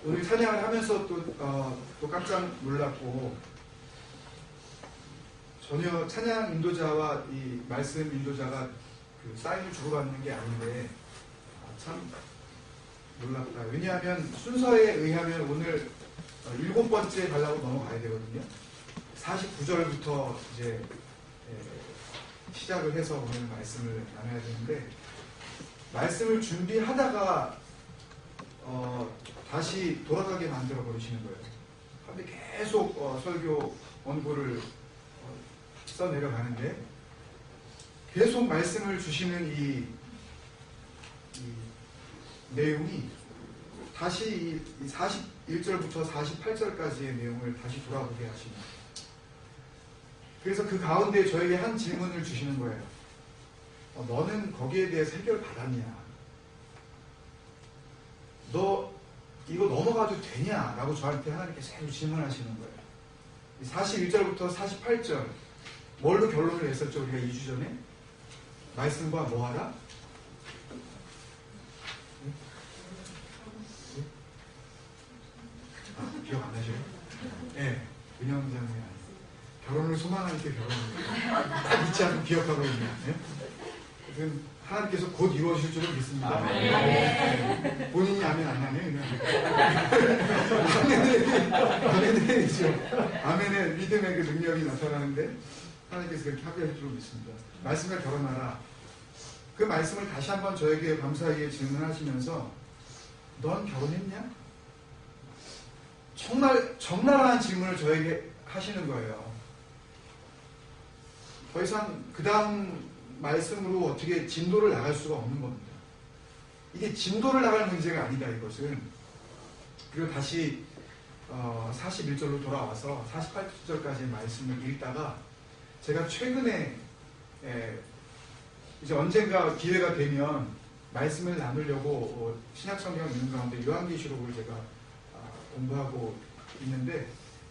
오늘 찬양을 하면서 또 깜짝 놀랐고, 전혀 찬양 인도자와 이 말씀 인도자가 그 사인을 주고받는 게 아닌데, 참 놀랍다. 왜냐하면 순서에 의하면 오늘 7번째 가려고 넘어가야 되거든요. 49절부터 이제 시작을 해서 오늘 말씀을 나눠야 되는데, 말씀을 준비하다가 다시 돌아가게 만들어 버리시는 거예요. 근데 계속 설교 원고를 써 내려가는데, 계속 말씀을 주시는 이 내용이 다시 이 41절부터 48절까지의 내용을 다시 돌아보게 하십니다. 그래서 그 가운데 저에게 한 질문을 주시는 거예요. 너는 거기에 대해서 해결 받았냐? 너 이거 넘어가도 되냐? 라고 저한테 하나님께서 계속 질문하시는 거예요. 41절부터 48절 뭘로 결론을 냈었죠? 우리가 2주 전에? 말씀과 뭐하라? 기억 안 나셔요? 네, 은영장님 결혼을 소망하니까 결혼을 딱 잊지 않고 기억하고 있네요. 네? 하나님께서 곧 이루어질 줄은 믿습니다. 네. 본인이 아멘 안 하네요. 아멘이죠. 아멘의 믿음의 그 능력이 나타나는데 하나님께서 그렇게 합의할 줄은 믿습니다. 말씀과 결혼하라. 그 말씀을 다시 한번 저에게 감사하게 질문하시면서 넌 결혼했냐? 정말 적나라한 질문을 저에게 하시는 거예요. 더 이상 그 다음 말씀으로 어떻게 진도를 나갈 수가 없는 겁니다. 이게 진도를 나갈 문제가 아니다, 이것은. 그리고 다시 41절로 돌아와서 48절까지의 말씀을 읽다가 제가 최근에 이제 언젠가 기회가 되면 말씀을 나누려고 신약성경 있는 가운데 요한계시록을 제가 공부하고 있는데,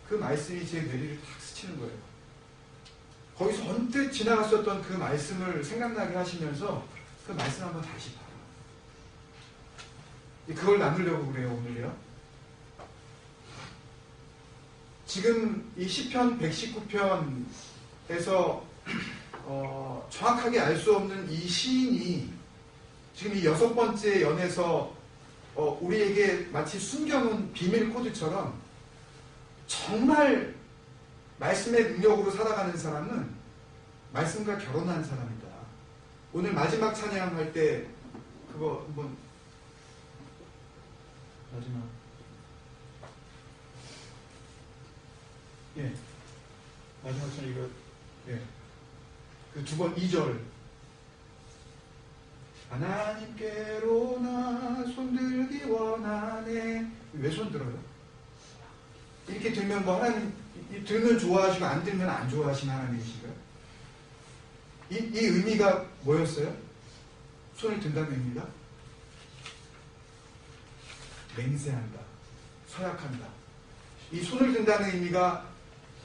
그 말씀이 제 뇌리를 탁 스치는 거예요. 거기서 언뜻 지나갔었던 그 말씀을 생각나게 하시면서 그 말씀 한번 다시 봐라. 그걸 나누려고 그래요, 오늘요. 지금 이 시편 119편에서 정확하게 알 수 없는 이 시인이 지금 이 6번째 연에서 우리에게 마치 숨겨놓은 비밀 코드처럼 정말 말씀의 능력으로 살아가는 사람은 말씀과 결혼한 사람이다. 오늘 마지막 찬양할 때 그거 한번 마지막 마지막 찬양 이거 그 두 번 2절 하나님께로 나 손들기 원하네. 왜 손들어요? 이렇게 들면 뭐 하나님 들면 좋아하시고 안 들면 안 좋아하시는 하나님이신가요? 이 의미가 뭐였어요? 손을 든다는 의미가 맹세한다, 서약한다. 이 손을 든다는 의미가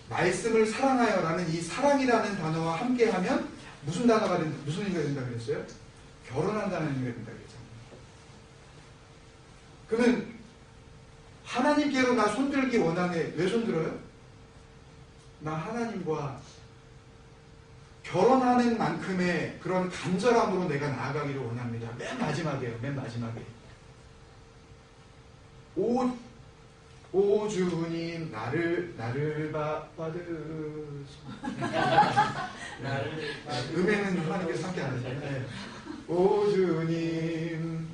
말씀을 사랑하여라는 이 사랑이라는 단어와 함께하면 무슨 단어가 된다, 무슨 의미가 된다 그랬어요? 결혼한다는 의미가 된다 그랬잖아요. 그러면 하나님께로 나 손들기 원하네. 왜 손들어요? 나 하나님과 결혼하는 만큼의 그런 간절함으로 내가 나아가기를 원합니다. 맨 마지막이에요. 맨 마지막에 오 주님 나를 받으소. 음에는 하나님께서 함께 안 하잖아요. 오 주님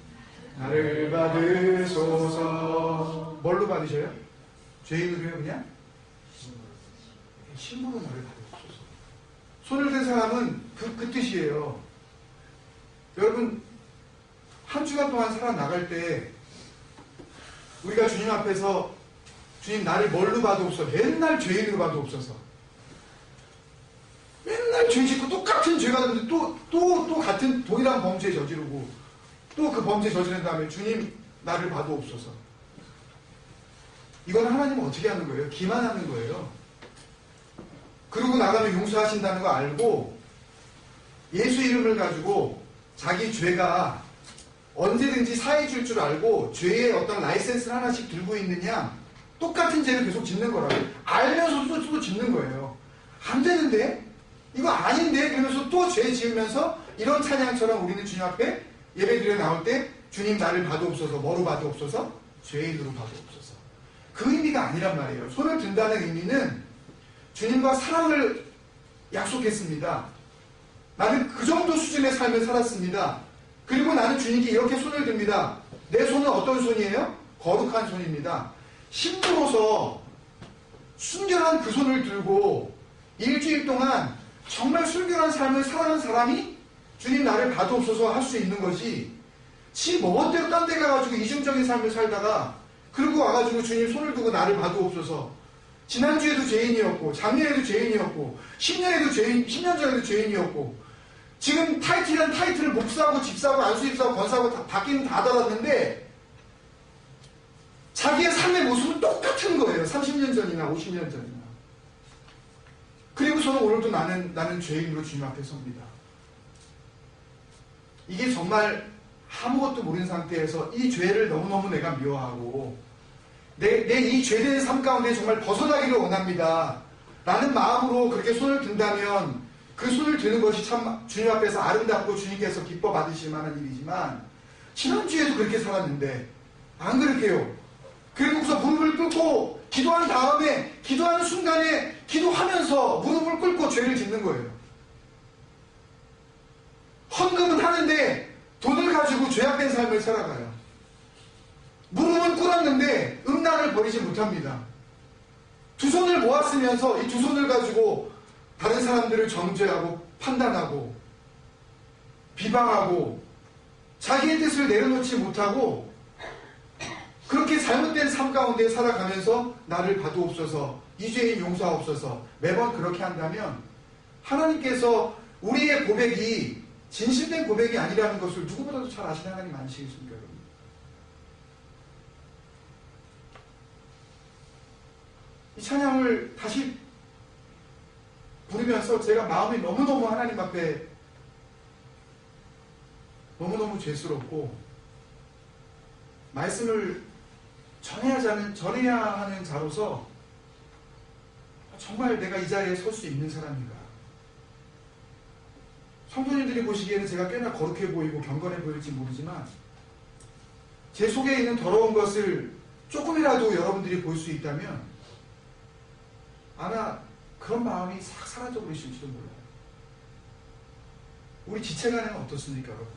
나를 받으소서. 뭘로 받으셔요? 죄인으로요? 그냥? 힘으로 나를 받으소서. 손을 든 사람은 그 뜻이에요. 여러분, 한 주간 동안 살아나갈 때 우리가 주님 앞에서 주님 나를 뭘로 받으옵소서. 맨날 죄인으로 받으옵소서. 맨날 죄 짓고 똑같은 죄가 되는데 또 같은 동일한 범죄 저지르고 또 그 범죄 저지른 다음에 주님 나를 받으옵소서. 이건 하나님은 어떻게 하는 거예요? 기만하는 거예요. 그러고 나가면 용서하신다는 거 알고 예수 이름을 가지고 자기 죄가 언제든지 사해줄 줄 알고 죄의 어떤 라이센스를 하나씩 들고 있느냐, 똑같은 죄를 계속 짓는 거라고. 알면서도 또 짓는 거예요. 안 되는데? 이거 아닌데? 그러면서 또 죄 지으면서 이런 찬양처럼 우리는 주님 앞에 예배드려 나올 때 주님 나를 봐도옵소서, 뭐로 봐도옵소서? 죄인으로 봐도옵소서. 그 의미가 아니란 말이에요. 손을 든다는 의미는 주님과 사랑을 약속했습니다. 나는 그 정도 수준의 삶을 살았습니다. 그리고 나는 주님께 이렇게 손을 듭니다. 내 손은 어떤 손이에요? 거룩한 손입니다. 힘들어서 순결한 그 손을 들고 일주일 동안 정말 순결한 삶을 살아가는 사람이 주님 나를 봐도옵소서 할 수 있는 것이, 지 멋대로 딴 데 가가지고 이중적인 삶을 살다가 그러고 와가지고 주님 손을 두고 나를 봐도옵소서. 지난주에도 죄인이었고 작년에도 죄인이었고 10년에도 죄인, 10년 전에도 죄인이었고 지금 타이틀이란 타이틀을 목사하고 집사하고 안수집사하고 권사하고 다 바뀌는 다 달았는데 자기의 삶의 모습은 똑같은 거예요. 30년 전이나 50년 전이나. 그리고서는 오늘도 나는 죄인으로 주님 앞에 섭니다. 이게 정말 아무것도 모르는 상태에서 이 죄를 너무너무 내가 미워하고 내 이 죄된 삶 가운데 정말 벗어나기를 원합니다. 라는 마음으로 그렇게 손을 든다면 그 손을 드는 것이 참 주님 앞에서 아름답고 주님께서 기뻐 받으실 만한 일이지만, 지난주에도 그렇게 살았는데 안 그렇게요. 그리고서 무릎을 꿇고 기도한 다음에 기도하는 순간에 기도하면서 무릎을 꿇고 죄를 짓는 거예요. 헌금은 하는데 돈을 가지고 죄악된 삶을 살아가요. 무릎은 꿇었는데 음란을 버리지 못합니다. 두 손을 모았으면서 이 두 손을 가지고 다른 사람들을 정죄하고 판단하고 비방하고 자기의 뜻을 내려놓지 못하고 그렇게 잘못된 삶 가운데 살아가면서 나를 봐도옵소서, 이 죄인 용서하옵소서, 매번 그렇게 한다면 하나님께서 우리의 고백이 진실된 고백이 아니라는 것을 누구보다도 잘 아시는 하나님 아니시겠습니까, 여러분? 이 찬양을 다시 부르면서 제가 마음이 너무너무 하나님 앞에 너무너무 죄스럽고 말씀을 전해야 하는 자로서 정말 내가 이 자리에 설 수 있는 사람인가. 성도님들이 보시기에는 제가 꽤나 거룩해 보이고 경건해 보일지 모르지만 제 속에 있는 더러운 것을 조금이라도 여러분들이 볼 수 있다면 아마 그런 마음이 싹 사라져 버리실지도 몰라요. 우리 지체간에는 어떻습니까, 여러분?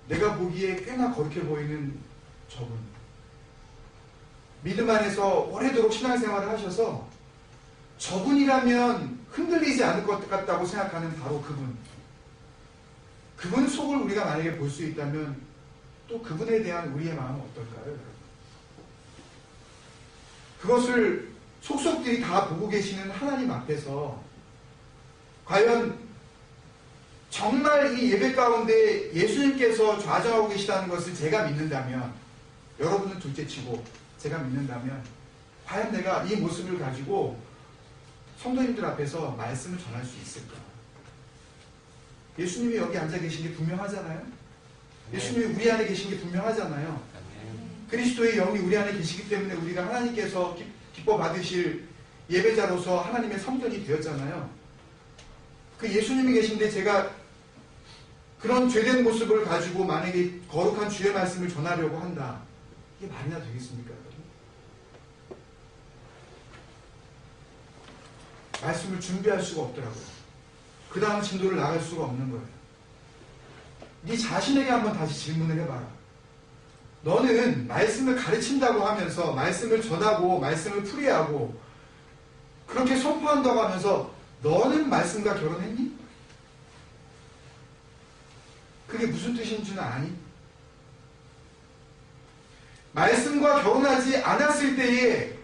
내가 보기에 꽤나 거룩해 보이는 저분, 믿음 안에서 오래도록 신앙생활을 하셔서 저분이라면 흔들리지 않을 것 같다고 생각하는 바로 그분 속을 우리가 만약에 볼 수 있다면 또 그분에 대한 우리의 마음은 어떨까요, 여러분? 그것을 속속들이 다 보고 계시는 하나님 앞에서 과연 정말 이 예배 가운데 예수님께서 좌정하고 계시다는 것을 제가 믿는다면, 여러분은 둘째치고 제가 믿는다면 과연 내가 이 모습을 가지고 성도님들 앞에서 말씀을 전할 수 있을까? 예수님이 여기 앉아 계신 게 분명하잖아요. 예수님이 우리 안에 계신 게 분명하잖아요. 그리스도의 영이 우리 안에 계시기 때문에 우리가 하나님께서 기뻐 받으실 예배자로서 하나님의 성전이 되었잖아요. 그 예수님이 계신데 제가 그런 죄된 모습을 가지고 만약에 거룩한 주의 말씀을 전하려고 한다. 이게 말이나 되겠습니까, 여러분? 말씀을 준비할 수가 없더라고요. 그 다음 진도를 나갈 수가 없는 거예요. 네 자신에게 한번 다시 질문을 해봐라. 너는 말씀을 가르친다고 하면서 말씀을 전하고 말씀을 풀이하고 그렇게 선포한다고 하면서 너는 말씀과 결혼했니? 그게 무슨 뜻인 줄은 아니? 말씀과 결혼하지 않았을 때에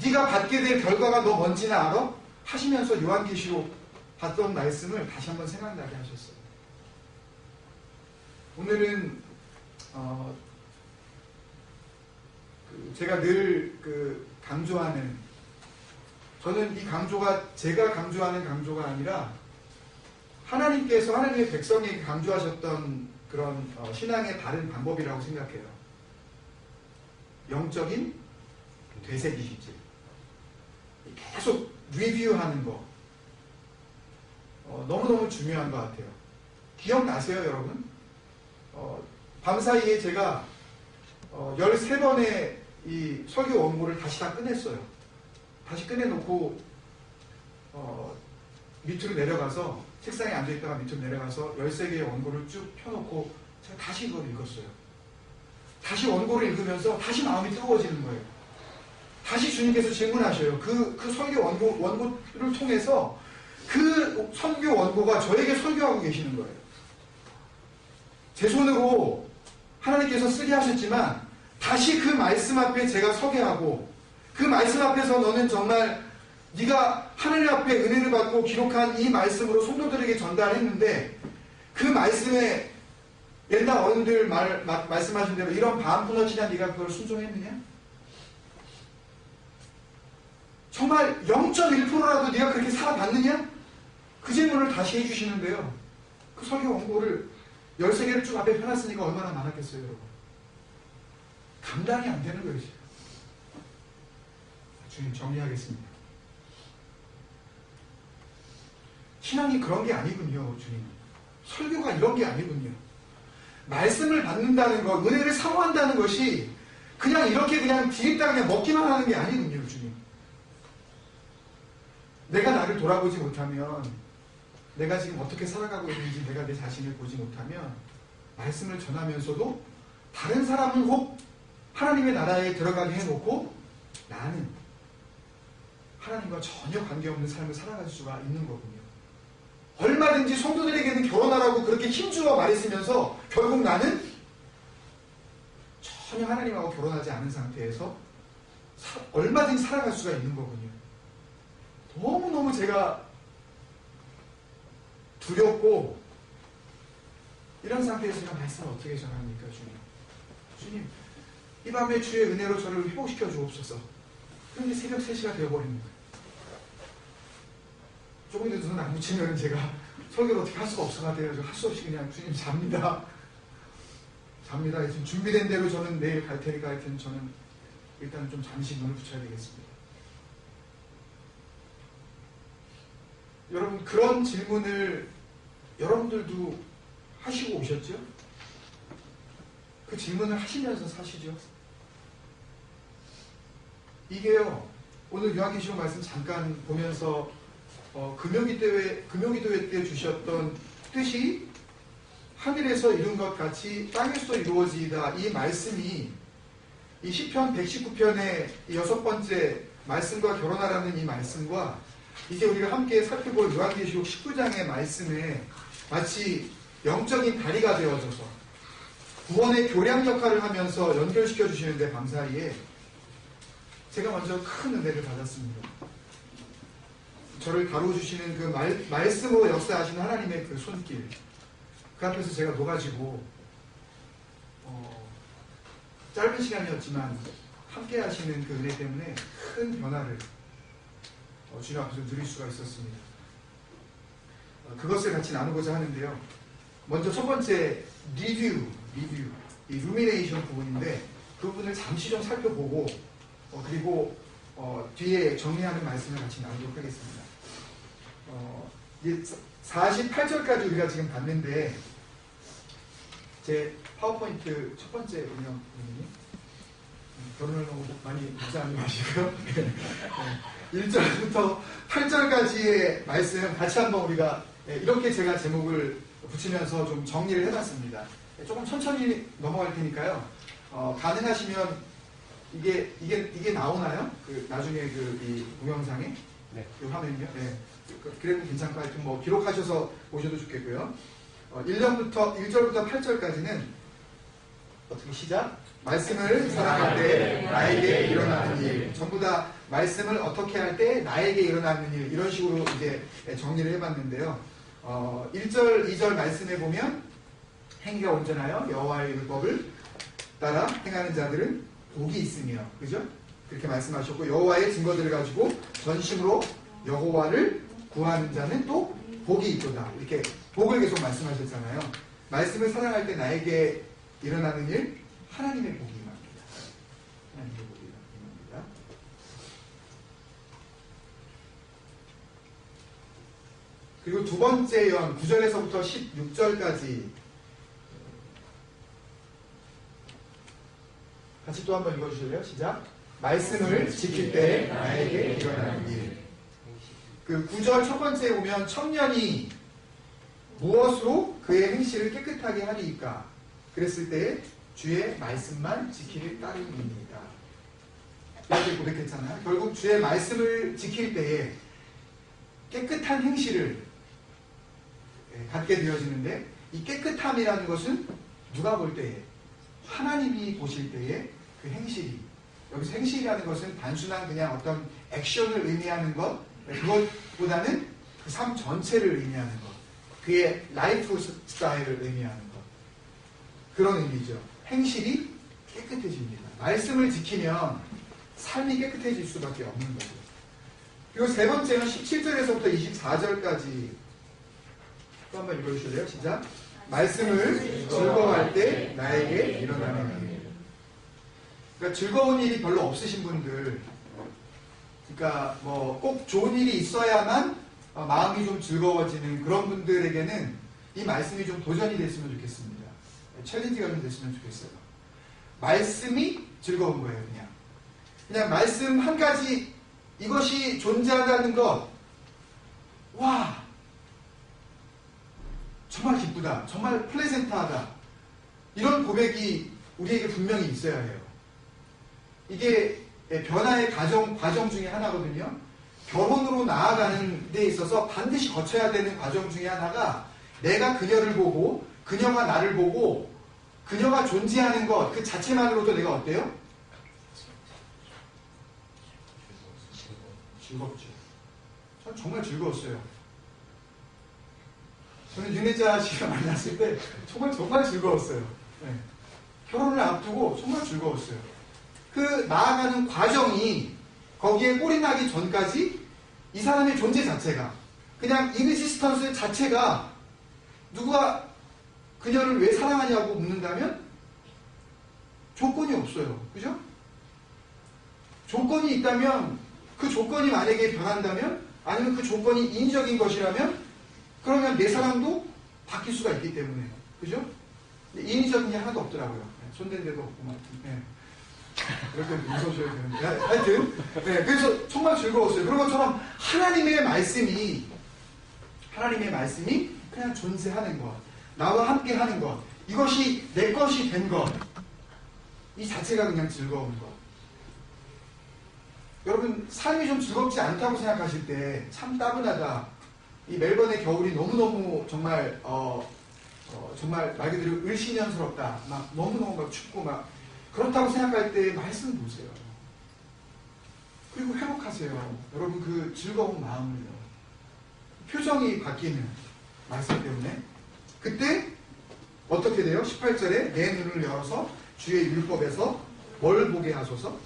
네가 받게 될 결과가 너 뭔지는 알아? 하시면서 요한계시록 봤던 말씀을 다시 한번 생각나게 하셨어요. 오늘은 제가 늘 강조하는, 저는 이 강조가 제가 강조하는 강조가 아니라 하나님께서 하나님의 백성에게 강조하셨던 그런 신앙의 바른 방법이라고 생각해요. 영적인 되새기실. 계속 리뷰하는 거. 너무너무 중요한 것 같아요. 기억나세요, 여러분? 밤사이에 제가 13번의 이 설교 원고를 다시 다 끝냈어요. 다시 끝내놓고 밑으로 내려가서 책상에 앉아있다가 밑으로 내려가서 13개의 원고를 쭉 펴놓고 제가 다시 이걸 읽었어요. 다시 원고를 읽으면서 다시 마음이 뜨거워지는 거예요. 다시 주님께서 질문하셔요. 그 설교 원고를 통해서 그 설교 원고가 저에게 설교하고 계시는 거예요. 제 손으로 하나님께서 쓰게 하셨지만 다시 그 말씀 앞에 제가 서게 하고 그 말씀 앞에서 너는 정말 네가 하나님 앞에 은혜를 받고 기록한 이 말씀으로 성도들에게 전달했는데 그 말씀에 옛날 어른들 말씀하신 대로 이런 반푼어치냐 네가 그걸 순종했느냐? 정말 0.1%라도 네가 그렇게 살아봤느냐? 그 질문을 다시 해주시는데요. 그 설교 원고를 13개를 쭉 앞에 펴놨으니까 얼마나 많았겠어요, 여러분. 감당이 안 되는 거예요, 지금. 주님, 정리하겠습니다. 신앙이 그런 게 아니군요, 주님. 설교가 이런 게 아니군요. 말씀을 받는다는 것, 은혜를 사모한다는 것이 그냥 이렇게 그냥 뒤에다 그냥 먹기만 하는 게 아니군요, 주님. 내가 나를 돌아보지 못하면, 내가 지금 어떻게 살아가고 있는지 내가 내 자신을 보지 못하면, 말씀을 전하면서도 다른 사람은 혹 하나님의 나라에 들어가게 해놓고 나는 하나님과 전혀 관계없는 삶을 살아갈 수가 있는 거군요. 얼마든지 성도들에게는 결혼하라고 그렇게 힘주어 말했으면서 결국 나는 전혀 하나님하고 결혼하지 않은 상태에서 얼마든지 살아갈 수가 있는 거군요. 너무너무 제가 두렵고 이런 상태에서 제가 말씀을 어떻게 전합니까, 주님? 주님, 이 밤에 주의 은혜로 저를 회복시켜 주옵소서. 그런데 새벽 3시가 되어버립니다. 조금이라도 눈 안 붙이면 제가 설교를 어떻게 할 수가 없어가지고 할 수 없이 그냥 주님 잡니다. 잡니다. 지금 준비된 대로 저는 내일 갈 테니까 하여튼 저는 일단 좀 잠시 눈을 붙여야 되겠습니다. 여러분, 그런 질문을 여러분들도 하시고 오셨죠? 그 질문을 하시면서 사시죠? 이게요, 오늘 요한계시록 말씀 잠깐 보면서 금요기도회 때 주셨던 뜻이 하늘에서 이룬 것 같이 땅에서 이루어지이다. 이 말씀이 이 시편 119편의 이 6번째 말씀과 결혼하라는 이 말씀과 이제 우리가 함께 살펴볼 요한계시록 19장의 말씀에 마치 영적인 다리가 되어져서 구원의 교량 역할을 하면서 연결시켜 주시는데 밤사이에 제가 먼저 큰 은혜를 받았습니다. 저를 다뤄주시는 그 말씀으로 역사하시는 하나님의 그 손길, 그 앞에서 제가 녹아지고 짧은 시간이었지만 함께 하시는 그 은혜 때문에 큰 변화를 주님 앞에서 누릴 수가 있었습니다. 그것을 같이 나누고자 하는데요. 먼저 첫 번째 리뷰, 이 루미네이션 부분인데 그 부분을 잠시 좀 살펴보고 그리고 뒤에 정리하는 말씀을 같이 나누도록 하겠습니다. 48절까지 우리가 지금 봤는데 제 파워포인트 첫 번째 운영님 결혼을 너무 많이 묵상하지 마시고요. 1절부터 8절까지의 말씀 같이 한번 우리가 이렇게 제가 제목을 붙이면서 좀 정리를 해봤습니다. 조금 천천히 넘어갈 테니까요. 가능하시면 이게 나오나요? 나중에 이 동영상에? 네. 이 화면이요? 네. 그래도 괜찮고 하여튼 뭐 기록하셔서 보셔도 좋겠고요. 1절부터 8절까지는 어떻게 시작? 말씀을 사랑할 때 나에게 일어나는 일. 전부 다 말씀을 어떻게 할 때 나에게 일어나는 일. 이런 식으로 이제 정리를 해봤는데요. 1절, 2절 말씀해 보면 행위가 온전하여 여호와의 율법을 따라 행하는 자들은 복이 있으며, 그죠? 그렇게 말씀하셨고, 여호와의 증거들을 가지고 전심으로 여호와를 구하는 자는 또 복이 있도다. 이렇게 복을 계속 말씀하셨잖아요. 말씀을 사랑할 때 나에게 일어나는 일, 하나님의 복이 임합니다. 하나님의 복이 임합니다. 그리고 두 번째 예언 9절에서부터 16절까지 같이 또 한번 읽어주실래요? 시작. 말씀을 지킬 때 나에게 일어나는 일. 그 9절 첫 번째에 보면 청년이 무엇으로 그의 행실을 깨끗하게 하리이까? 그랬을 때 주의 말씀만 지키를 따름입니다. 이렇게 고백했잖아요. 결국 주의 말씀을 지킬 때에 깨끗한 행실을 갖게 되어지는데 이 깨끗함이라는 것은 누가 볼 때에 하나님이 보실 때에 그 행실이 여기서 행실이라는 것은 단순한 그냥 어떤 액션을 의미하는 것 그것보다는 그 삶 전체를 의미하는 것 그의 라이프 스타일을 의미하는 것 그런 의미죠. 행실이 깨끗해집니다. 말씀을 지키면 삶이 깨끗해질 수밖에 없는 거죠. 그리고 세 번째는 17절에서부터 24절까지 또 한번 읽어주실래요? 시작. 말씀을 즐거워할 때 나에게 일어나는 일. 그러니까 즐거운 일이 별로 없으신 분들, 그러니까 뭐 꼭 좋은 일이 있어야만 마음이 좀 즐거워지는 그런 분들에게는 이 말씀이 좀 도전이 됐으면 좋겠습니다. 챌린지가 좀 됐으면 좋겠어요. 말씀이 즐거운 거예요, 그냥 말씀 한 가지 이것이 존재한다는 것, 와, 정말 기쁘다, 정말 플레센트하다. 이런 고백이 우리에게 분명히 있어야 해요. 이게 변화의 과정 중에 하나거든요. 결혼으로 나아가는 데 있어서 반드시 거쳐야 되는 과정 중에 하나가 내가 그녀를 보고 그녀가 나를 보고 그녀가 존재하는 것 그 자체만으로도 내가 어때요? 즐겁죠. 전 정말 즐거웠어요. 저는 윤혜자 씨가 만났을 때 정말 즐거웠어요. 네. 결혼을 앞두고 정말 즐거웠어요. 그 나아가는 과정이 거기에 꼴이 나기 전까지 이 사람의 존재 자체가 그냥 이그지스턴스 자체가 누가 그녀를 왜 사랑하냐고 묻는다면 조건이 없어요. 그죠? 조건이 있다면 그 조건이 만약에 변한다면 아니면 그 조건이 인위적인 것이라면 그러면 내 사랑도 바뀔 수가 있기 때문에 그죠? 인위적인 게 하나도 없더라고요. 손댄 데도 없고 막. 네. 이렇게 웃어줘야 되는데 하여튼 네, 그래서 정말 즐거웠어요. 그런 것처럼 하나님의 말씀이 그냥 존재하는 것 나와 함께 하는 것 이것이 내 것이 된 것 이 자체가 그냥 즐거운 것. 여러분 삶이 좀 즐겁지 않다고 생각하실 때 참 따분하다. 이 멜번의 겨울이 너무너무 정말 정말 말 그대로 을씨년스럽다. 막 너무너무 막 춥고 막 그렇다고 생각할 때 말씀 보세요. 그리고 회복하세요. 여러분 그 즐거운 마음을요. 표정이 바뀌는 말씀 때문에 그때 어떻게 돼요? 18절에 내 눈을 열어서 주의 율법에서 뭘 보게 하소서?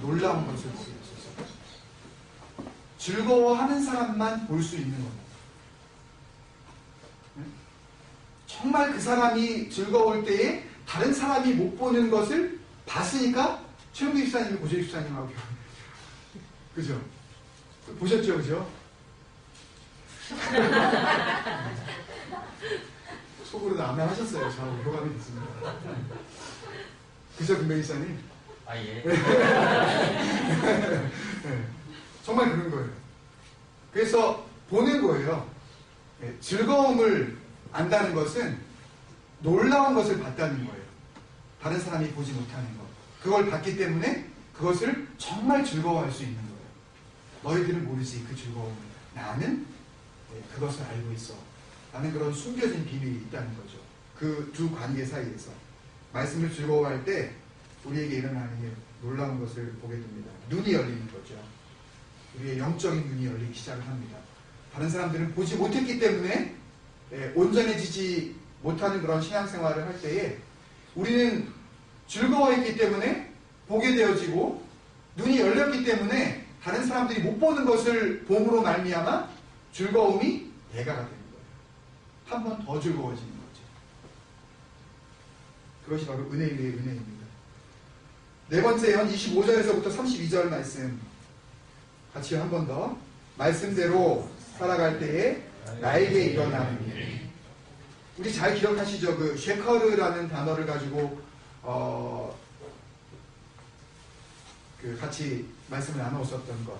놀라운 것을 보게 하소서. 즐거워하는 사람만 볼 수 있는 겁니다. 정말 그 사람이 즐거울 때에 다른 사람이 못 보는 것을 봤으니까 최영규 집사님이 고재희 집사님하고 결혼했죠. 그죠? 보셨죠? 그죠? 속으로도 아멘하셨어요. 저하고 교감이 됐습니다. 그죠? 김명희 집사님? 아 예. 네. 정말 그런 거예요. 그래서 보는 거예요. 네. 즐거움을 안다는 것은 놀라운 것을 봤다는 거예요. 다른 사람이 보지 못하는 것. 그걸 봤기 때문에 그것을 정말 즐거워할 수 있는 거예요. 너희들은 모르지 그 즐거움을. 나는 그것을 알고 있어. 라는 그런 숨겨진 비밀이 있다는 거죠. 그 두 관계 사이에서. 말씀을 즐거워할 때 우리에게 일어나는 놀라운 것을 보게 됩니다. 눈이 열리는 거죠. 우리의 영적인 눈이 열리기 시작을 합니다. 다른 사람들은 보지 못했기 때문에 온전해지지 못하는 그런 신앙생활을 할 때에 우리는 즐거워했기 때문에 보게 되어지고 눈이 열렸기 때문에 다른 사람들이 못 보는 것을 봄으로 말미암아 즐거움이 배가가 되는 거예요. 한 번 더 즐거워지는 거죠. 그것이 바로 은혜 위에 은혜입니다. 네 번째 연 25절에서부터 32절 말씀 같이 한 번 더. 말씀대로 살아갈 때에 나에게 일어나는 일. 우리 잘 기억하시죠? 그 쉐커르라는 단어를 가지고 그 같이 말씀을 나누었었던 것.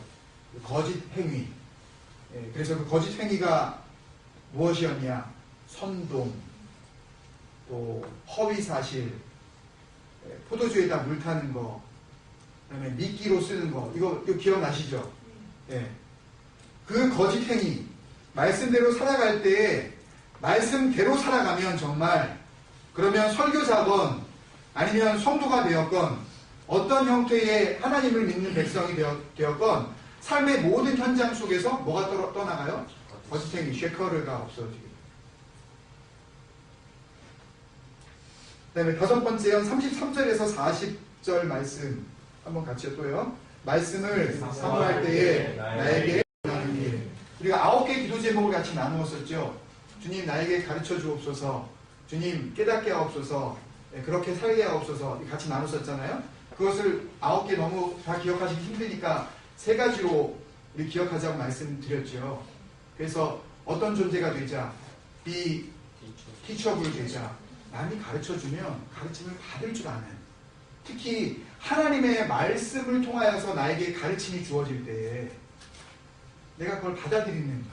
거짓 행위. 예, 그래서 그 거짓 행위가 무엇이었냐? 선동, 또 허위 사실, 포도주에다 물 타는 거, 그다음에 미끼로 쓰는 거. 이거 기억나시죠? 예. 그 거짓 행위, 말씀대로 살아갈 때 말씀대로 살아가면 정말 그러면 설교자건 아니면 성도가 되었건 어떤 형태의 하나님을 믿는 백성이 되었건 삶의 모든 현장 속에서 뭐가 떠나가요? 거짓 행위, 쉐커르가 없어지게. 그 다음에 다섯 번째 연 33절에서 40절 말씀 한번 같이 또요. 말씀을 사모할 때에 나에게 일어나는 일. 우리가 9개 기도 제목을 같이 나누었었죠. 주님 나에게 가르쳐 주옵소서, 주님 깨닫게 하옵소서, 그렇게 살게 하옵소서 같이 나눴었잖아요. 그것을 9개 너무 다 기억하시기 힘드니까 3가지로 우리 기억하자고 말씀드렸죠. 그래서 어떤 존재가 되자, be teachable 되자. 남이 가르쳐주면 가르침을 받을 줄 아는, 특히 하나님의 말씀을 통하여서 나에게 가르침이 주어질 때에 내가 그걸 받아들이는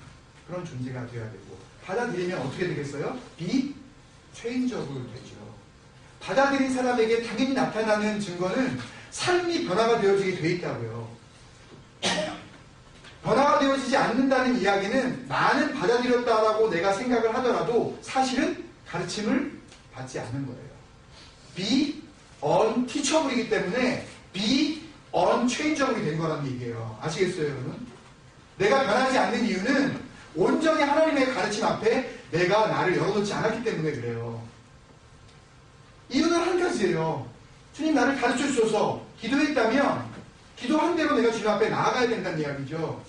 그런 존재가 되어야 되고, 받아들이면 어떻게 되겠어요? be changeable 되죠. 받아들인 사람에게 당연히 나타나는 증거는 삶이 변화가 되어지게 돼 있다고요. 변화가 되어지지 않는다는 이야기는 나는 받아들였다라고 내가 생각을 하더라도 사실은 가르침을 받지 않는 거예요. be unteachable이기 때문에 be unchangeable이 된 거라는 얘기예요. 아시겠어요, 여러분? 내가 변하지 않는 이유는 온전히 하나님의 가르침 앞에 내가 나를 열어놓지 않았기 때문에 그래요. 이유는 한 가지예요. 주님 나를 가르쳐 주셔서 기도했다면 기도한 대로 내가 주님 앞에 나아가야 된다는 이야기죠.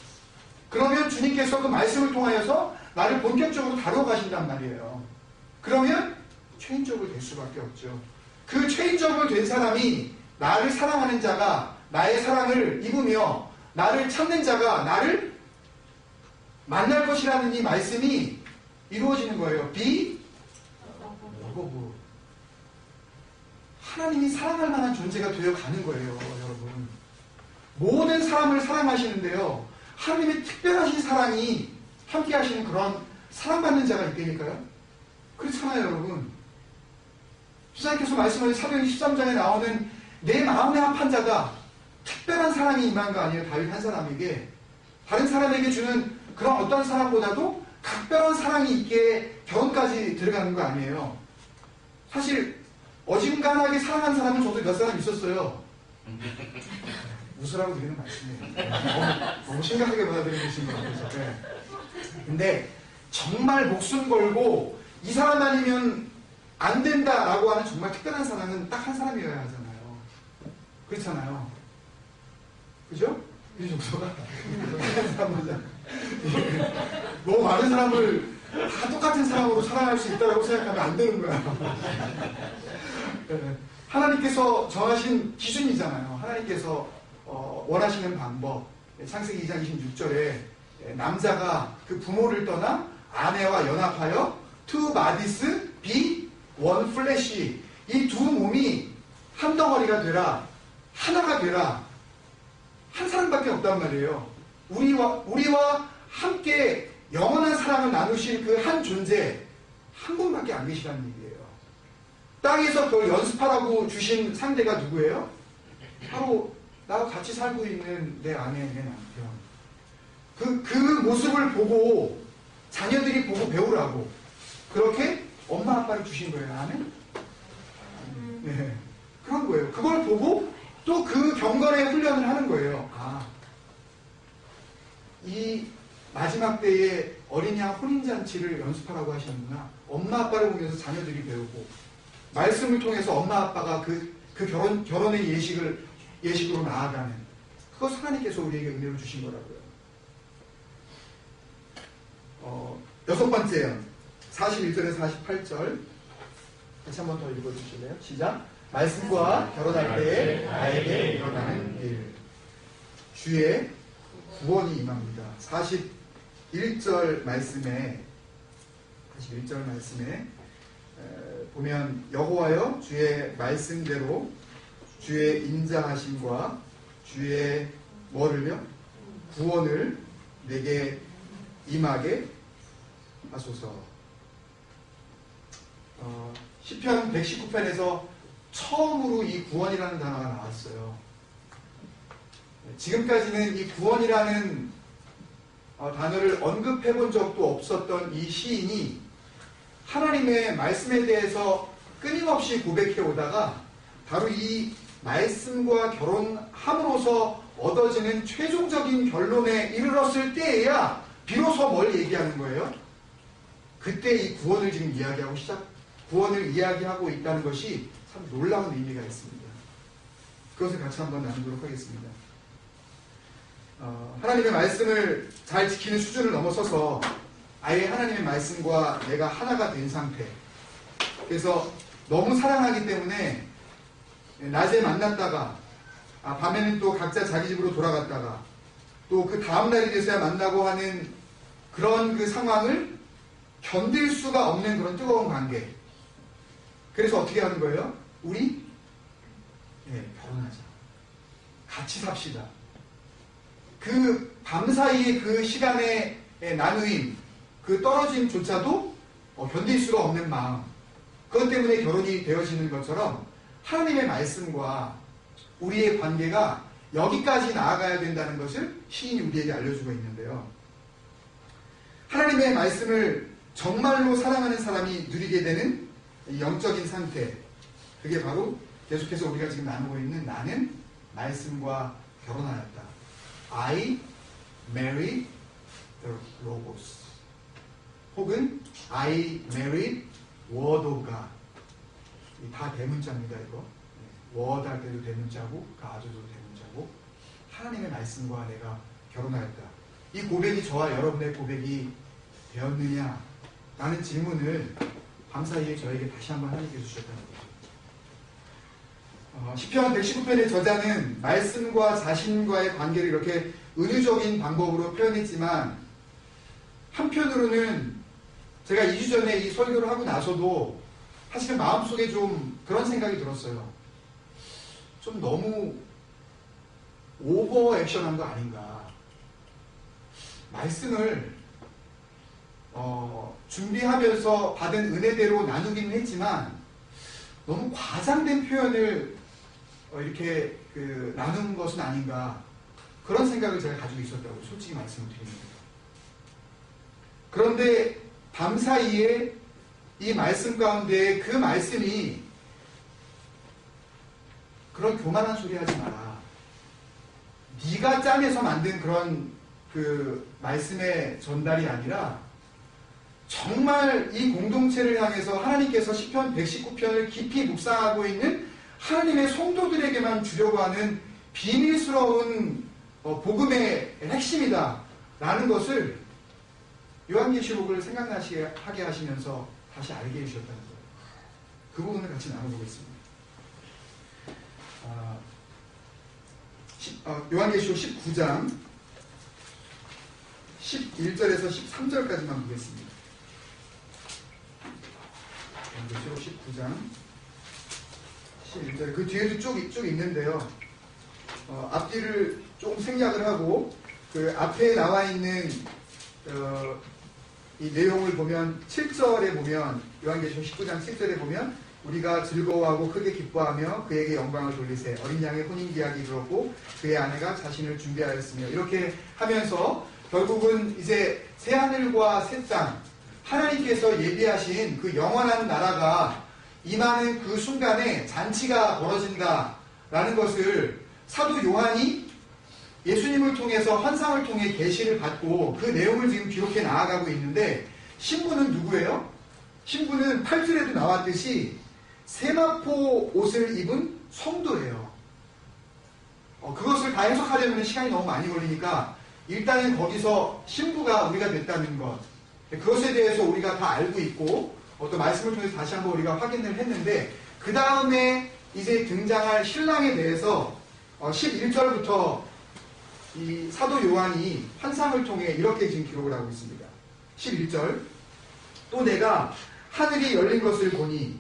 그러면 주님께서 그 말씀을 통하여서 나를 본격적으로 다루어 가신단 말이에요. 그러면 체인저블 될 수밖에 없죠. 그 체인저블 된 사람이, 나를 사랑하는 자가 나의 사랑을 입으며 나를 찾는 자가 나를 만날 것이라는 이 말씀이 이루어지는 거예요. be lovable. 하나님이 사랑할 만한 존재가 되어 가는 거예요, 여러분. 모든 사람을 사랑하시는데요, 하나님의 특별하신 사랑이 함께 하시는 그런 사랑받는 자가 있다니까요. 그렇잖아요, 여러분. 주사님께서 말씀하신 사도행 13장에 나오는 내 마음에 합한 자가 특별한 사랑이 임한 거 아니에요? 다윗 한 사람에게. 다른 사람에게 주는 그런 어떤 사랑보다도 각별한 사랑이 있기에 결혼까지 들어가는 거 아니에요? 사실 어중간하게 사랑한 사람은 저도 몇 사람 있었어요. 웃으라고 드리는 말씀이에요. 너무 심각하게 받아들이신 것 같아서. 네. 근데 정말 목숨 걸고 이 사람 아니면 안 된다라고 하는 정말 특별한 사랑은 딱 한 사람이어야 하잖아요. 그렇잖아요. 그죠? 이 정도가 너무 많은 사람을 다 똑같은 사람으로 사랑할 수 있다고 생각하면 안 되는 거야. 하나님께서 정하신 기준이잖아요. 하나님께서 원하시는 방법. 창세기 2장 26절에 남자가 그 부모를 떠나 아내와 연합하여 two bodies be one flesh. 이 두 몸이 한 덩어리가 되라, 하나가 되라. 한 사람밖에 없단 말이에요. 우리와 함께 영원한 사랑을 나누신 그 한 존재, 한 분밖에 안 계시다는 얘기예요. 땅에서 그걸 연습하라고 주신 상대가 누구예요? 바로 나와 같이 살고 있는 내 아내, 내 남편. 그 모습을 보고 자녀들이 보고 배우라고 그렇게 엄마 아빠를 주신 거예요. 나는? 네. 그런 거예요. 그걸 보고 또 그 경건의 훈련을 하는 거예요. 이 마지막 때에 어린 양 혼인잔치를 연습하라고 하시는구나. 엄마 아빠를 보면서 자녀들이 배우고, 말씀을 통해서 엄마 아빠가 그 결혼의 예식으로 나아가는, 그것 하나님께서 우리에게 은혜를 주신 거라고요. 여섯 번째요. 41절에서 48절 다시 한 번 더 읽어주실래요? 시작. 말씀과 결혼할 때 나에게 일어나는 일. 주의 구원이 임합니다. 41절 말씀에 보면 여호와여 주의 말씀대로 주의 인자하심과 주의 뭐를요? 구원을 내게 임하게 하소서. 시편 119편에서 처음으로 이 구원이라는 단어가 나왔어요. 지금까지는 이 구원이라는 단어를 언급해 본 적도 없었던 이 시인이 하나님의 말씀에 대해서 끊임없이 고백해 오다가 바로 이 말씀과 결혼함으로써 얻어지는 최종적인 결론에 이르렀을 때에야 비로소 뭘 얘기하는 거예요? 그때 이 구원을 지금 구원을 이야기하고 있다는 것이 참 놀라운 의미가 있습니다. 그것을 같이 한번 나누도록 하겠습니다. 하나님의 말씀을 잘 지키는 수준을 넘어서서 아예 하나님의 말씀과 내가 하나가 된 상태. 그래서 너무 사랑하기 때문에 낮에 만났다가 밤에는 또 각자 자기 집으로 돌아갔다가 또 그 다음날이 돼서야 만나고 하는 그런 그 상황을 견딜 수가 없는 그런 뜨거운 관계. 그래서 어떻게 하는 거예요? 우리 결혼하자. 같이 삽시다. 그 밤사이의 그 시간의 나누임, 그 떨어짐조차도 견딜 수가 없는 마음. 그것 때문에 결혼이 되어지는 것처럼 하나님의 말씀과 우리의 관계가 여기까지 나아가야 된다는 것을 시인이 우리에게 알려주고 있는데요. 하나님의 말씀을 정말로 사랑하는 사람이 누리게 되는 영적인 상태. 그게 바로 계속해서 우리가 지금 나누고 있는 나는 말씀과 결혼하였다. I married the Logos. 혹은 I married Word of God. 다 대문자입니다, 이거. Word 할 때도 대문자고, God도 대문자고, 하나님의 말씀과 내가 결혼하였다. 이 고백이 저와 여러분의 고백이 되었느냐? 라는 질문을 밤사이에 저에게 다시 한번 하나님께서 주셨다는 거죠. 시편 119편의 저자는 말씀과 자신과의 관계를 이렇게 은유적인 방법으로 표현했지만 한편으로는 제가 2주 전에 이 설교를 하고 나서도 사실은 마음속에 좀 그런 생각이 들었어요. 좀 너무 오버 액션한 거 아닌가. 말씀을 준비하면서 받은 은혜대로 나누기는 했지만 너무 과장된 표현을 이렇게 나누는 것은 아닌가. 그런 생각을 제가 가지고 있었다고 솔직히 말씀을 드립니다. 그런데 밤사이에 이 말씀 가운데 그 말씀이 그런 교만한 소리 하지 마라. 네가 짜내서 만든 그런 그 말씀의 전달이 아니라 정말 이 공동체를 향해서 하나님께서 시편 119편을 깊이 묵상하고 있는 하나님의 성도들에게만 주려고 하는 비밀스러운 복음의 핵심이다 라는 것을 요한계시록을 생각나게 하게 하시면서 다시 알게 해주셨다는 거예요. 그 부분을 같이 나눠보겠습니다. 요한계시록 19장 11절에서 13절까지만 보겠습니다. 요한계시록 19장 11절, 그 뒤에도 쭉 있는데요. 앞뒤를 조금 생략을 하고 그 앞에 나와 있는 이 내용을 보면 7절에 보면 요한계시록 19장 7절에 보면 우리가 즐거워하고 크게 기뻐하며 그에게 영광을 돌리세. 어린 양의 혼인계약이 이르렀고 그의 아내가 자신을 준비하였으며, 이렇게 하면서 결국은 이제 새하늘과 새 땅, 하나님께서 예비하신 그 영원한 나라가 임하는 그 순간에 잔치가 벌어진다라는 것을 사도 요한이 예수님을 통해서 환상을 통해 계시를 받고 그 내용을 지금 기록해 나아가고 있는데, 신부는 누구예요? 신부는 8절에도 나왔듯이 세마포 옷을 입은 성도예요. 그것을 다 해석하려면 시간이 너무 많이 걸리니까 일단은 거기서 신부가 우리가 됐다는 것, 그것에 대해서 우리가 다 알고 있고 또 말씀을 통해서 다시 한번 우리가 확인을 했는데, 그 다음에 이제 등장할 신랑에 대해서 11절부터 이 사도 요한이 환상을 통해 이렇게 지금 기록을 하고 있습니다. 11절. 또 내가 하늘이 열린 것을 보니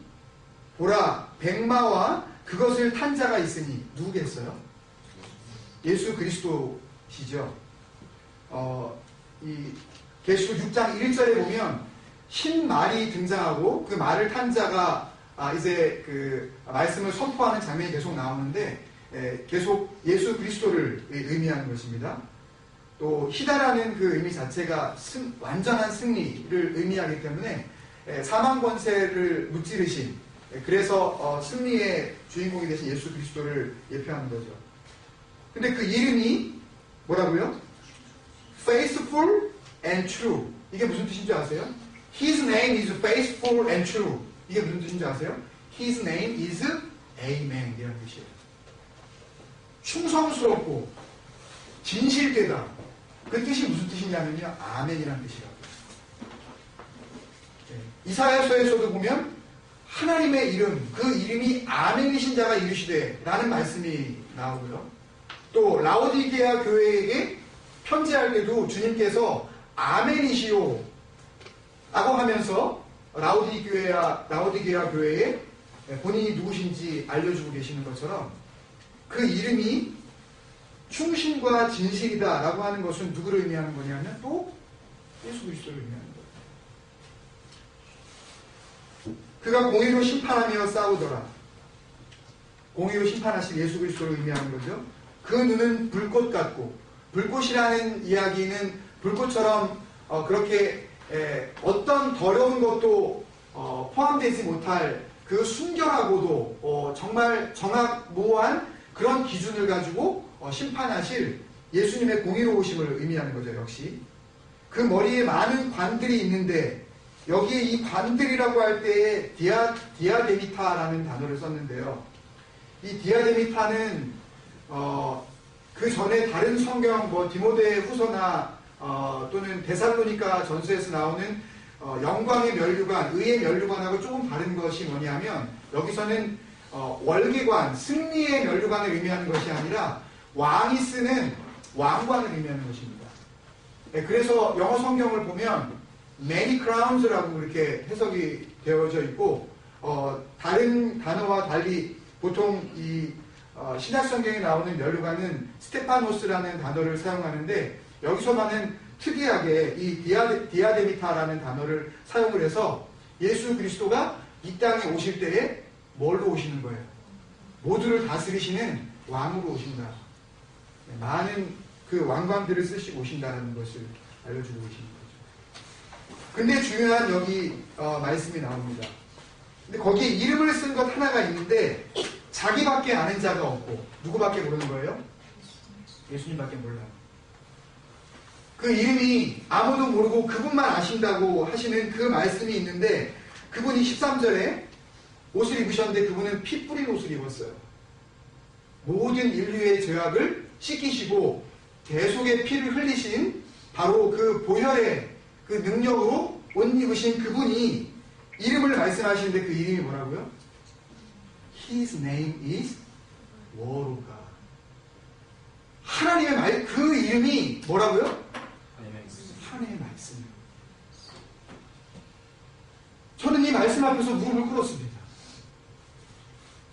보라 백마와 그것을 탄 자가 있으니 누구겠어요? 예수 그리스도시죠. 이 계시록 6장 1절에 보면 흰 말이 등장하고 그 말을 탄 자가 이제 그 말씀을 선포하는 장면이 계속 나오는데 계속 예수 그리스도를 의미하는 것입니다. 또 희다라는 그 의미 자체가 완전한 승리를 의미하기 때문에 사망 권세를 무찌르신, 그래서 승리의 주인공이 되신 예수 그리스도를 예표하는 거죠. 근데 그 이름이 뭐라고요? Faithful and True. 이게 무슨 뜻인지 아세요? His name is faithful and true. 이게 무슨 뜻인지 아세요? His name is Amen. 이라는 뜻이에요. 충성스럽고 진실되다. 그 뜻이 무슨 뜻이냐면요, 아멘이라는 뜻이라고요. 이사야서에서도 보면 하나님의 이름, 그 이름이 아멘이신 자가 이르시되 라는 말씀이 나오고요. 또 라오디게아 교회에게 편지할 때도 주님께서 아멘이시오 라고 하면서 라오디게아 교회에 본인이 누구신지 알려주고 계시는 것처럼, 그 이름이 충신과 진실이다 라고 하는 것은 누구를 의미하는 거냐면 또 예수 그리스도를 의미하는 거예요. 그가 공의로 심판하며 싸우더라. 공의로 심판하신 예수 그리스도를 의미하는 거죠. 그 눈은 불꽃 같고, 불꽃이라는 이야기는 불꽃처럼 그렇게 어떤 더러운 것도 포함되지 못할 그 순결하고도 정말 정확무한 그런 기준을 가지고 심판하실 예수님의 공의로우심을 의미하는 거죠. 역시 그 머리에 많은 관들이 있는데, 여기에 이 관들이라고 할 때에 디아데미타라는 단어를 썼는데요. 이 디아데미타는 그 전에 다른 성경 디모데 후서나 또는 데살로니가 전서에서 나오는 영광의 면류관, 의의 면류관하고 조금 다른 것이 뭐냐면, 여기서는 월계관, 승리의 면류관을 의미하는 것이 아니라 왕이 쓰는 왕관을 의미하는 것입니다. 그래서 영어 성경을 보면 many crowns라고 이렇게 해석이 되어져 있고, 다른 단어와 달리 보통 이 신약 성경에 나오는 면류관은 스테파노스라는 단어를 사용하는데, 여기서만은 특이하게 이 디아데미타라는 단어를 사용을 해서 예수 그리스도가 이 땅에 오실 때에 뭘로 오시는 거예요? 모두를 다스리시는 왕으로 오신다. 많은 그 왕관들을 쓰시고 오신다는 것을 알려주고 계시는 거죠. 근데 중요한 여기 말씀이 나옵니다. 근데 거기에 이름을 쓴 것 하나가 있는데 자기밖에 아는 자가 없고, 누구밖에 모르는 거예요? 예수님밖에 몰라요. 그 이름이 아무도 모르고 그분만 아신다고 하시는 그 말씀이 있는데, 그분이 13절에 옷을 입으셨는데 그분은 피 뿌린 옷을 입었어요. 모든 인류의 죄악을 씻기시고 대속의 피를 흘리신 바로 그 보혈의 그 능력으로 옷 입으신 그분이 이름을 말씀하시는데, 그 이름이 뭐라고요? His name is Word of God. 하나님의 그 이름이 뭐라고요? 하나님의 말씀. 저는 이 말씀 앞에서 무릎을 꿇었습니다.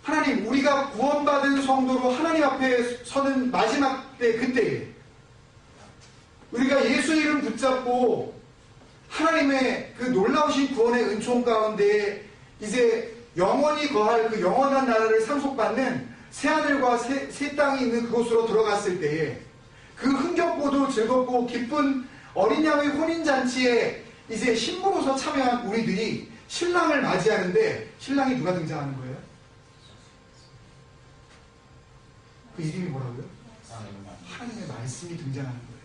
하나님, 우리가 구원받은 성도로 하나님 앞에 서는 마지막 때, 그때에 우리가 예수 이름 붙잡고 하나님의 그 놀라우신 구원의 은총 가운데 이제 영원히 거할 그 영원한 나라를 상속받는 새하늘과 새 땅이 있는 그곳으로 들어갔을 때에, 그 흥겹고도 즐겁고 기쁜 어린 양의 혼인잔치에 이제 신부로서 참여한 우리들이 신랑을 맞이하는데, 신랑이 누가 등장하는 거예요? 그 이름이 뭐라고요? 하나님의 말씀이 등장하는 거예요.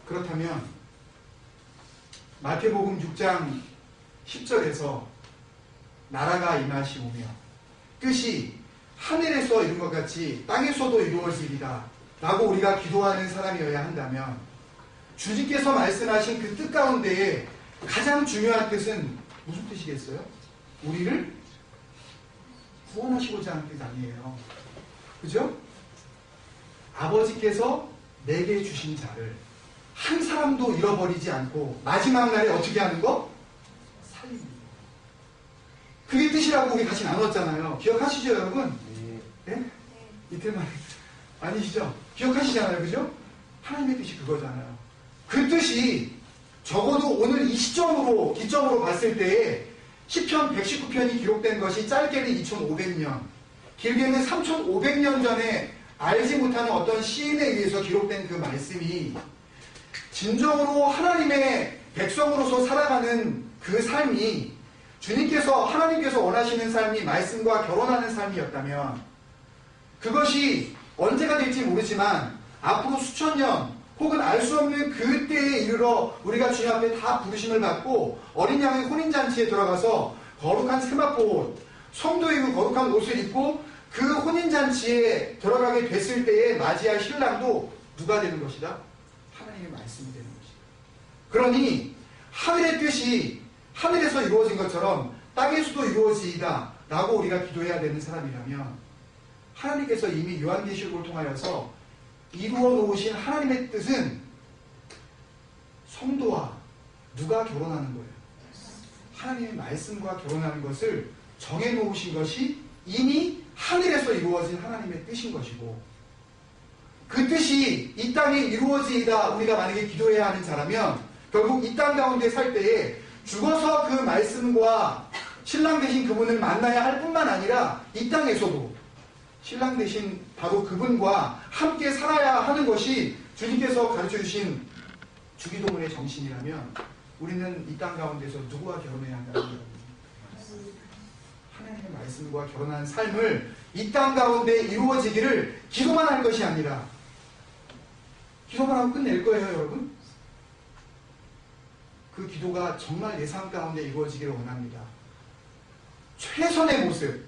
그렇다면 마태복음 6장 10절에서 나라가 임하시오며 뜻이 하늘에서 이룬 것 같이 땅에서도 이루어지리라 라고 우리가 기도하는 사람이어야 한다면, 주님께서 말씀하신 그 뜻 가운데에 가장 중요한 뜻은 무슨 뜻이겠어요? 우리를 구원하시고자 하는 뜻 아니에요. 그죠? 아버지께서 내게 주신 자를 한 사람도 잃어버리지 않고 마지막 날에 어떻게 하는 거? 살립니다. 그게 뜻이라고 우리 같이 나눴잖아요. 기억하시죠, 여러분? 네? 이틀 만에. 아니시죠? 기억하시잖아요, 그죠? 하나님의 뜻이 그거잖아요. 그 뜻이 적어도 오늘 이 기점으로 봤을 때에 시편 119편이 기록된 것이 짧게는 2500년, 길게는 3500년 전에 알지 못하는 어떤 시인에 의해서 기록된 그 말씀이 진정으로 하나님의 백성으로서 살아가는 그 삶이 하나님께서 원하시는 삶이 말씀과 결혼하는 삶이었다면 그것이 언제가 될지 모르지만 앞으로 수천 년 혹은 알 수 없는 그때에 이르러 우리가 주님 앞에 다 부르심을 받고 어린 양의 혼인잔치에 들어가서 거룩한 세마포 옷, 성도의 그 거룩한 옷을 입고 그 혼인잔치에 들어가게 됐을 때에 맞이할 신랑도 누가 되는 것이다? 하나님의 말씀이 되는 것이다. 그러니 하늘의 뜻이 하늘에서 이루어진 것처럼 땅에서도 이루어지이다 라고 우리가 기도해야 되는 사람이라면 하나님께서 이미 요한계시록을 통하여서 이루어 놓으신 하나님의 뜻은 성도와 누가 결혼하는 거예요? 하나님의 말씀과 결혼하는 것을 정해 놓으신 것이 이미 하늘에서 이루어진 하나님의 뜻인 것이고 그 뜻이 이 땅에 이루어지이다 우리가 만약에 기도해야 하는 자라면 결국 이 땅 가운데 살 때에 죽어서 그 말씀과 신랑 되신 그분을 만나야 할 뿐만 아니라 이 땅에서도 신랑 되신 바로 그분과 함께 살아야 하는 것이 주님께서 가르쳐주신 주기도문의 정신이라면 우리는 이 땅 가운데서 누구와 결혼해야 한다는 겁니다. 하나님의 말씀과 결혼한 삶을 이 땅 가운데 이루어지기를 기도만 할 것이 아니라 기도만 하고 끝낼 거예요, 여러분. 그 기도가 정말 내 삶 가운데 이루어지기를 원합니다. 최선의 모습,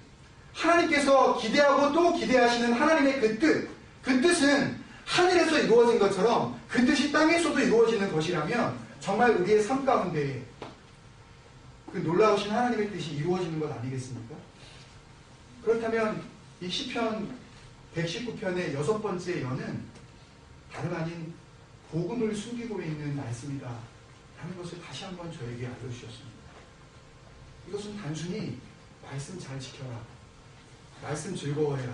하나님께서 기대하고 또 기대하시는 하나님의 그 뜻은 하늘에서 이루어진 것처럼 그 뜻이 땅에서도 이루어지는 것이라면 정말 우리의 삶 가운데 그 놀라우신 하나님의 뜻이 이루어지는 것 아니겠습니까? 그렇다면 이 시편 119편의 6번째 여는 다름 아닌 복음을 숨기고 있는 말씀이다 하는 것을 다시 한번 저에게 알려주셨습니다. 이것은 단순히 말씀 잘 지켜라, 말씀 즐거워해라,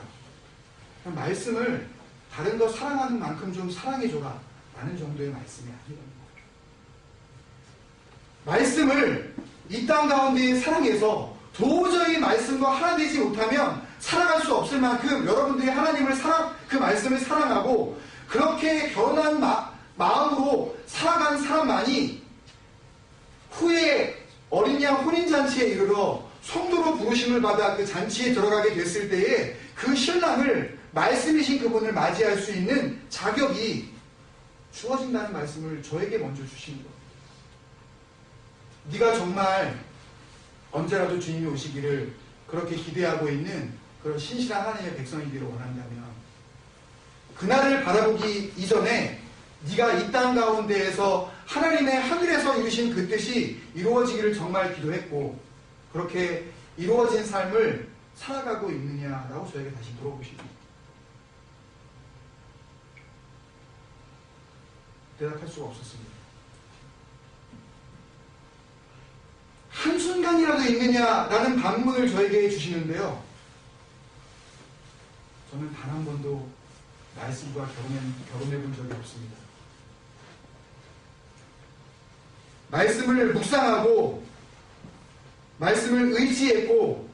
말씀을 다른 거 사랑하는 만큼 좀 사랑해줘라 라는 정도의 말씀이 아니랍니다. 말씀을 이 땅 가운데 사랑해서 도저히 말씀과 하나 되지 못하면 살아갈 수 없을 만큼 여러분들이 하나님을 그 말씀을 사랑하고 그렇게 결혼한 마음으로 살아가는 사람만이 후에 어린 양 혼인잔치에 이르러 성도로 부르심을 받아 그 잔치에 들어가게 됐을 때에 그 신랑을 말씀이신 그분을 맞이할 수 있는 자격이 주어진다는 말씀을 저에게 먼저 주신 겁니다. 네가 정말 언제라도 주님이 오시기를 그렇게 기대하고 있는 그런 신실한 하나님의 백성이기를 원한다면 그날을 바라보기 이전에 네가 이 땅 가운데에서 하나님의 하늘에서 이루신 그 뜻이 이루어지기를 정말 기도했고 그렇게 이루어진 삶을 살아가고 있느냐라고 저에게 다시 물어보십니다. 대답할 수가 없었습니다. 한순간이라도 있느냐라는 반문을 저에게 주시는데요. 저는 단 한 번도 말씀과 결혼해 본 적이 없습니다. 말씀을 묵상하고 말씀을 의지했고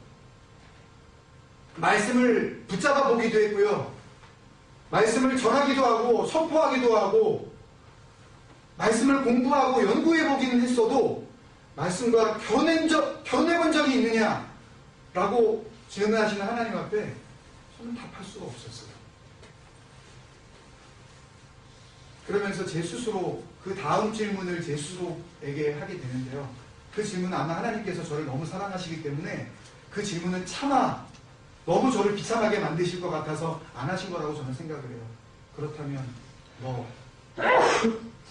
말씀을 붙잡아 보기도 했고요. 말씀을 전하기도 하고 선포하기도 하고 말씀을 공부하고 연구해 보기는 했어도 말씀과 견해본 적이 있느냐라고 질문하시는 하나님 앞에 저는 답할 수가 없었어요. 그러면서 제 스스로 그 다음 질문을 제 스스로에게 하게 되는데요. 그 질문은 아마 하나님께서 저를 너무 사랑하시기 때문에 그 질문은 차마 너무 저를 비참하게 만드실 것 같아서 안 하신 거라고 저는 생각을 해요. 그렇다면 너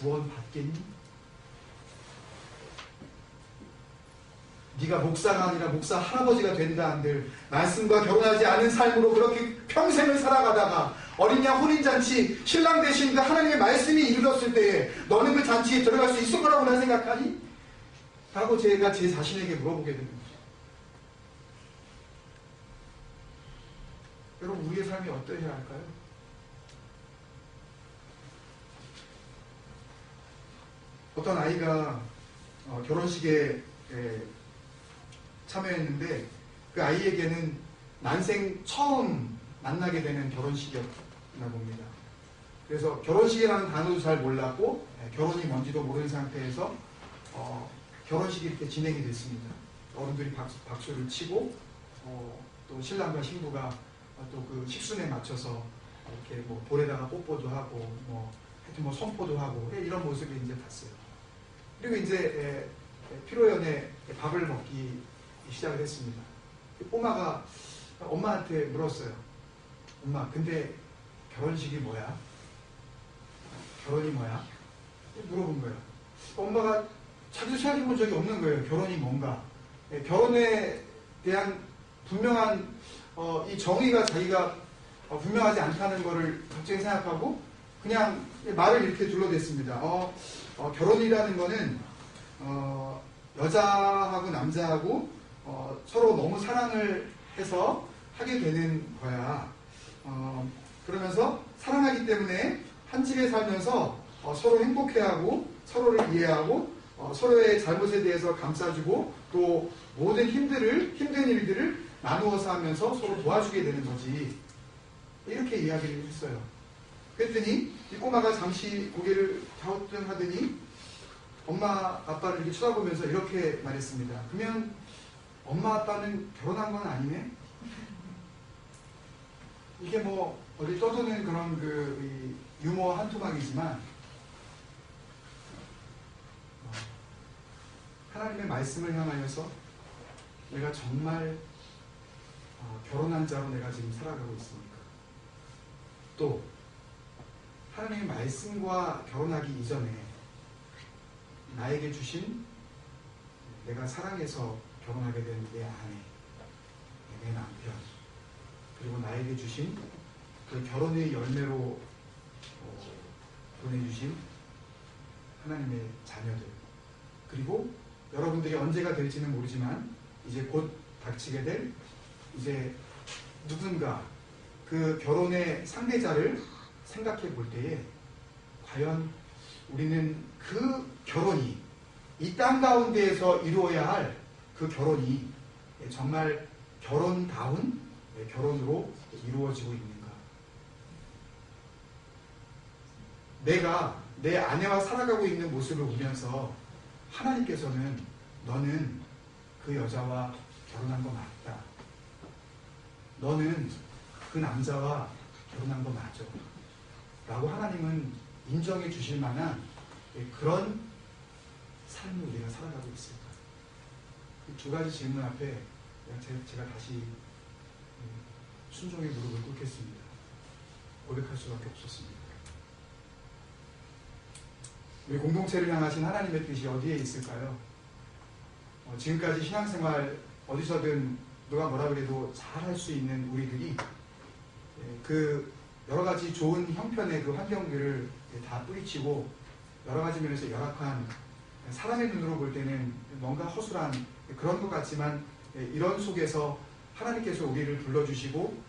구원 받겠니? 네가 목사가 아니라 목사 할아버지가 된다 한들 말씀과 결혼하지 않은 삶으로 그렇게 평생을 살아가다가 어린 양 혼인잔치 신랑 되신 그 하나님의 말씀이 이르렀을 때에 너는 그 잔치에 들어갈 수 있을 거라고 나 생각하니? 라고 제가 제 자신에게 물어보게 되는 거죠. 여러분, 우리의 삶이 어떠해야 할까요? 어떤 아이가 결혼식에 참여했는데 그 아이에게는 난생 처음 만나게 되는 결혼식이었나 봅니다. 그래서 결혼식이라는 단어도 잘 몰랐고 결혼이 뭔지도 모르는 상태에서 결혼식이 이렇게 진행이 됐습니다. 어른들이 박수를 치고 또 신랑과 신부가 또 그 식순에 맞춰서 이렇게 뭐 볼에다가 뽀뽀도 하고 하여튼 뭐 선포도 하고 이런 모습을 이제 봤어요. 그리고 이제 피로연에 밥을 먹기 시작을 했습니다. 꼬마가 엄마한테 물었어요. 엄마, 근데 결혼식이 뭐야? 결혼이 뭐야? 물어본 거예요. 엄마가 자기도 생각해 본 적이 없는 거예요. 결혼이 뭔가. 결혼에 대한 분명한 이 정의가 자기가 분명하지 않다는 거를 갑자기 생각하고 그냥 말을 이렇게 둘러댔습니다. 결혼이라는 거는 여자하고 남자하고 서로 너무 사랑을 해서 하게 되는 거야. 그러면서 사랑하기 때문에 한 집에 살면서 서로 행복해하고 서로를 이해하고 서로의 잘못에 대해서 감싸주고 또 모든 힘든 일들을 나누어서 하면서 서로 도와주게 되는 거지. 이렇게 이야기를 했어요. 그랬더니 이 꼬마가 잠시 고개를 갸우뚱하더니 엄마 아빠를 이렇게 쳐다보면서 이렇게 말했습니다. 그러면 엄마 아빠는 결혼한 건 아니네? 이게 뭐 어디 떠도는 그런 그 유머 한 토막이지만 하나님의 말씀을 향하여서 내가 정말 결혼한 자로 내가 지금 살아가고 있습니까? 또 하나님의 말씀과 결혼하기 이전에 나에게 주신 내가 사랑해서 결혼하게 된 내 아내, 내 남편, 그리고 나에게 주신 그 결혼의 열매로 보내주신 하나님의 자녀들, 그리고 여러분들이 언제가 될지는 모르지만 이제 곧 닥치게 될 이제 누군가 그 결혼의 상대자를 생각해 볼 때에 과연 우리는 그 결혼이 이 땅 가운데에서 이루어야 할 그 결혼이 정말 결혼다운 결혼으로 이루어지고 있는가? 내가 내 아내와 살아가고 있는 모습을 보면서 하나님께서는 너는 그 여자와 결혼한 거 맞다. 너는 그 남자와 결혼한 거 맞아. 라고 하나님은 인정해 주실 만한 그런 삶을 우리가 살아가고 있을까? 이 두 가지 질문 앞에 제가 다시 순종의 무릎을 꿇겠습니다. 고백할 수밖에 없었습니다. 우리 공동체를 향하신 하나님의 뜻이 어디에 있을까요? 지금까지 신앙생활 어디서든 누가 뭐라 그래도 잘할 수 있는 우리들이 그 여러 가지 좋은 형편의 그 환경들을 다 뿌리치고 여러 가지 면에서 열악한 사람의 눈으로 볼 때는 뭔가 허술한 그런 것 같지만 이런 속에서 하나님께서 우리를 불러주시고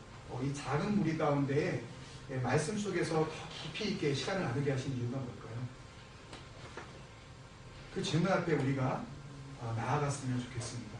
이 작은 무리 가운데 말씀 속에서 더 깊이 있게 시간을 나누게 하신 이유가 뭘까요? 그 질문 앞에 우리가 나아갔으면 좋겠습니다.